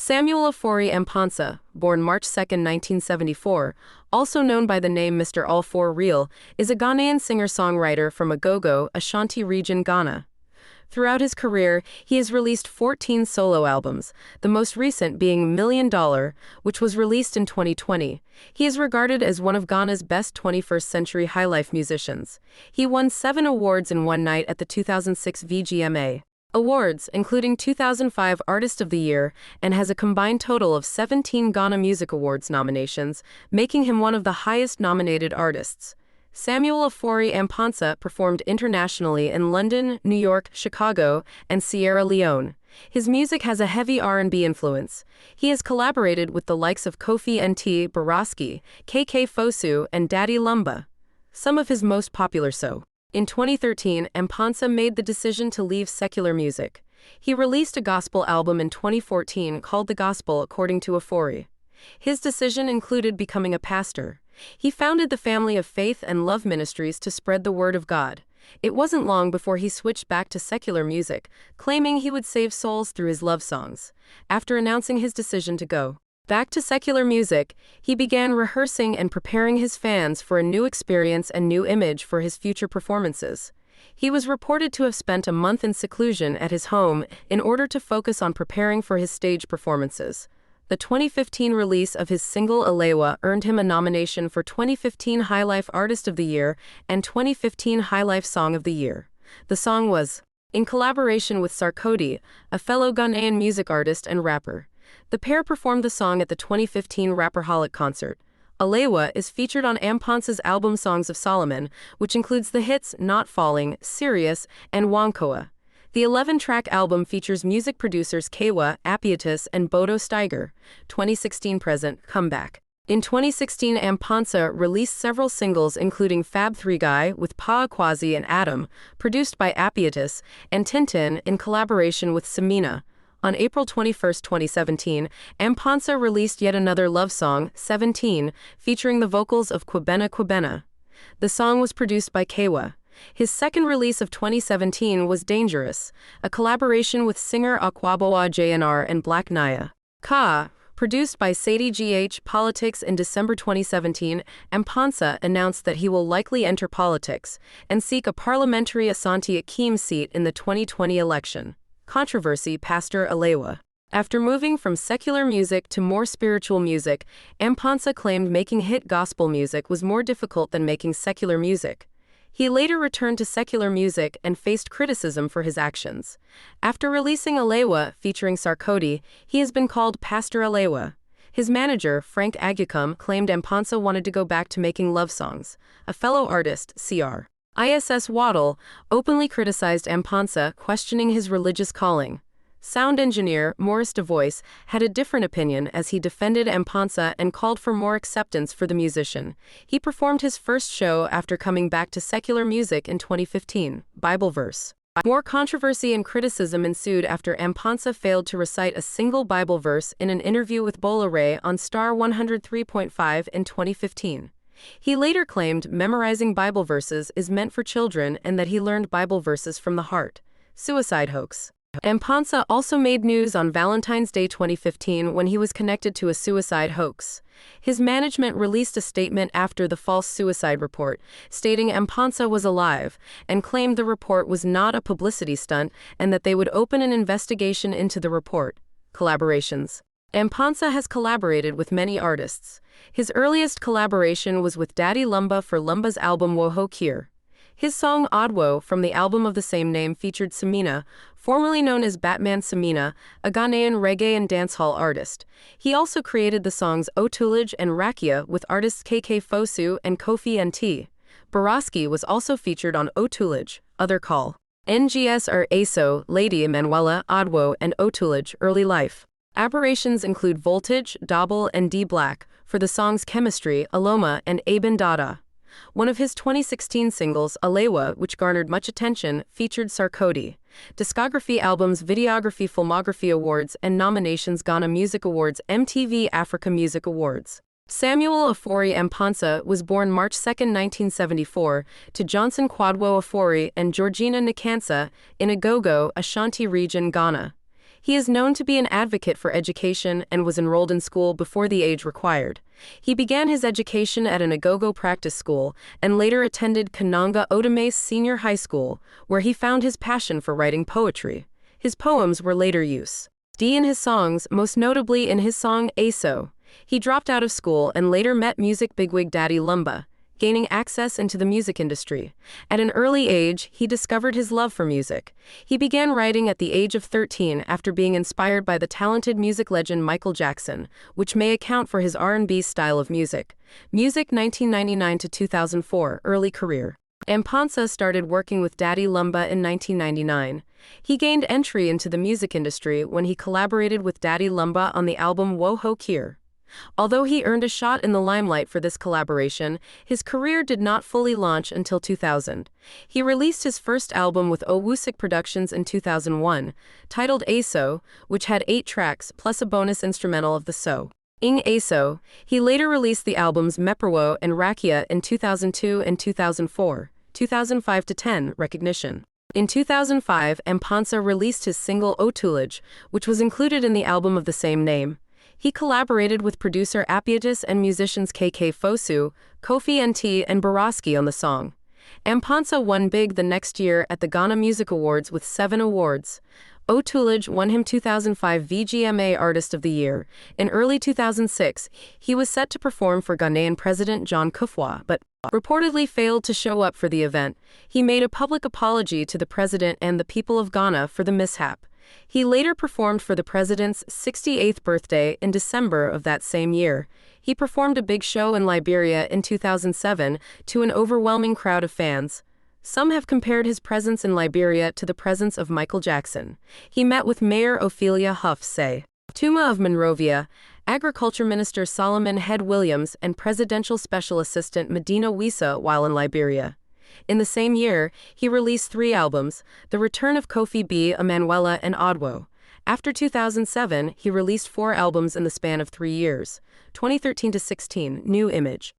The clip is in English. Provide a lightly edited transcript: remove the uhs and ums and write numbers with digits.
Samuel Ofori Amponsah, born March 2, 1974, also known by the name Mr. Ofori, is a Ghanaian singer-songwriter from Agogo, Ashanti region, Ghana. Throughout his career, he has released 14 solo albums, the most recent being $1 Million, which was released in 2020. He is regarded as one of Ghana's best 21st-century highlife musicians. He won 7 awards in one night at the 2006 VGMA Awards, including 2005 Artist of the Year, and has a combined total of 17 Ghana Music Awards nominations, making him one of the highest nominated artists. Samuel Ofori Amponsah performed internationally in London, New York, Chicago, and Sierra Leone. His music has a heavy R&B influence. He has collaborated with the likes of Kofi Nt Baraski, KK Fosu, and Daddy Lumba. Some of his most popular In 2013, Amponsah made the decision to leave secular music. He released a gospel album in 2014 called The Gospel According to Ofori. His decision included becoming a pastor. He founded the Family of Faith and Love Ministries to spread the Word of God. It wasn't long before he switched back to secular music, claiming he would save souls through his love songs. After announcing his decision to go back to secular music, he began rehearsing and preparing his fans for a new experience and new image for his future performances. He was reported to have spent a month in seclusion at his home in order to focus on preparing for his stage performances. The 2015 release of his single Alewa earned him a nomination for 2015 Highlife Artist of the Year and 2015 Highlife Song of the Year. The song was in collaboration with Sarkodie, a fellow Ghanaian music artist and rapper. The pair performed the song at the 2015 Rapperholic concert. Alewa is featured on Amponsah's album Songs of Solomon, which includes the hits Not Falling, Serious, and Wankoa. The 11-track album features music producers Kawa, Appietus, and Bodo Steiger. 2016-present, Comeback. In 2016, Amponsah released several singles including Fab 3 Guy with Pa Akwazi and Adam, produced by Appietus, and Tintin in collaboration with Samina. On April 21, 2017, Amponsah released yet another love song, 17, featuring the vocals of Kwabena Kwabena. The song was produced by Kawa. His second release of 2017 was Dangerous, a collaboration with singer Akwaboah JNR and Black Naya. Ka, produced by Sadie GH Politics in December 2017, Amponsah announced that he will likely enter politics and seek a parliamentary Asante Akim seat in the 2020 election. Controversy Pastor Alewa. After moving from secular music to more spiritual music, Amponsah claimed making hit gospel music was more difficult than making secular music. He later returned to secular music and faced criticism for his actions. After releasing Alewa featuring Sarkodie, he has been called Pastor Alewa. His manager, Frank Agyukum, claimed Amponsah wanted to go back to making love songs. A fellow artist, Cr. ISS Waddle, openly criticized Amponsah, questioning his religious calling. Sound engineer Maurice DeVoice had a different opinion as he defended Amponsah and called for more acceptance for the musician. He performed his first show after coming back to secular music in 2015, Bible verse. More controversy and criticism ensued after Amponsah failed to recite a single Bible verse in an interview with Bola Ray on Star 103.5 in 2015. He later claimed memorizing Bible verses is meant for children and that he learned Bible verses from the heart. Suicide hoax. Amponsah also made news on Valentine's Day 2015 when he was connected to a suicide hoax. His management released a statement after the false suicide report, stating Amponsah was alive, and claimed the report was not a publicity stunt and that they would open an investigation into the report. Collaborations. Amponsah has collaborated with many artists. His earliest collaboration was with Daddy Lumba for Lumba's album Woho Kir. His song Odwo from the album of the same name featured Samina, formerly known as Batman Samina, a Ghanaian reggae and dancehall artist. He also created the songs Otulage and Rakia with artists KK Fosu and Kofi Nt. Baraski was also featured on Otulage, Other Call. NGS are ASO, Lady Emanuela, Odwo, and Otulage, Early Life. Aberrations include Voltage, Double, and D Black for the songs Chemistry, Aloma, and Aben Dada. One of his 2016 singles, Alewa, which garnered much attention, featured Sarkodie. Discography albums Videography Filmography Awards and nominations Ghana Music Awards MTV Africa Music Awards. Samuel Ofori Amponsah was born March 2, 1974, to Johnson Kwadwo Ofori and Georgina Nkansa in Agogo, Ashanti region, Ghana. He is known to be an advocate for education and was enrolled in school before the age required. He began his education at an Agogo practice school and later attended Kananga Odames Senior High School, where he found his passion for writing poetry. His poems were later used in his songs, most notably in his song Aso. He dropped out of school and later met music bigwig Daddy Lumba, gaining access into the music industry. At an early age, he discovered his love for music. He began writing at the age of 13 after being inspired by the talented music legend Michael Jackson, which may account for his R&B style of music. Music 1999 to 2004, early career. Amponsah started working with Daddy Lumba in 1999. He gained entry into the music industry when he collaborated with Daddy Lumba on the album Wo Ho Kier. Although he earned a shot in the limelight for this collaboration, his career did not fully launch until 2000. He released his first album with Owusic Productions in 2001, titled Aso, which had 8 tracks plus a bonus instrumental of the So Ing Aso. He later released the albums Meperwo and Rakia in 2002 and 2004, 2005 to 10, recognition. In 2005, Amponsah released his single Otulage, which was included in the album of the same name. He collaborated with producer Appiatus and musicians KK Fosu, Kofi NT, and Baraski on the song. Amponsah won big the next year at the Ghana Music Awards with 7 awards. Otulage won him 2005 VGMA Artist of the Year. In early 2006, he was set to perform for Ghanaian President John Kufuor, but reportedly failed to show up for the event. He made a public apology to the president and the people of Ghana for the mishap. He later performed for the president's 68th birthday in December of that same year. He performed a big show in Liberia in 2007 to an overwhelming crowd of fans. Some have compared his presence in Liberia to the presence of Michael Jackson. He met with Mayor Ophelia Huff Say, Tuma of Monrovia, Agriculture Minister Solomon Head Williams, and Presidential Special Assistant Medina Wisa while in Liberia. In the same year, he released 3 albums, The Return of Kofi B, Emanuela, and Odwo. After 2007, he released 4 albums in the span of 3 years, 2013 to 16, New Image.